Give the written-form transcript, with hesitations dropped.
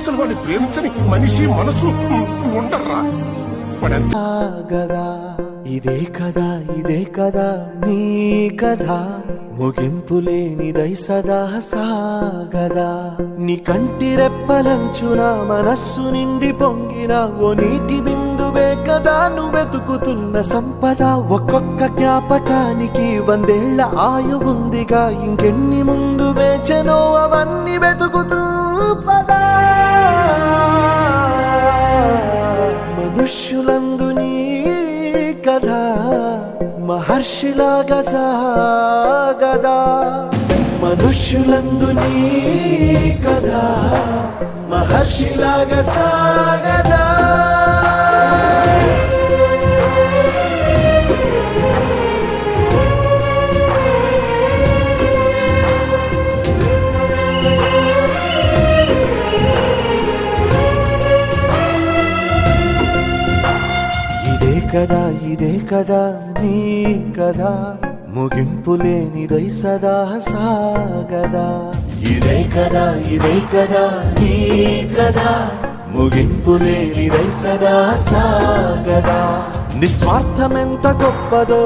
అసలు వాడిని ప్రేమించని మనిషి మనసు ఉండర్రా. గదా ఇదే కదా నీ కథ, ముగింపు లేనిదై సదా సాగదా. నీ కంటి రెప్పలంచున మనస్సు నిండి పొంగిన ఓ నీటి బిందువే కదా నువ్వెతుకుతున్న సంపద. ఒక్కొక్క జ్ఞాపకానికి 100 ఏళ్ల ఆయువుందిగా, ఇంకెన్ని ముందు వేచెనో అవన్నీ వెతుకుతూ పదా. మనుష్యులందు నీ కథ మహర్షిలాగా సాగదా. మనుష్యులందు నీ కథ మహర్షిలాగా సాగదా. ఇదే కదా నీ కదా, ముగింపు లేనిదై సదా సాగదా. ఇదే కదా నీ కదా, ముగింపు లేనిదై సదా సాగదా. నిస్వార్థమెంత గొప్పదో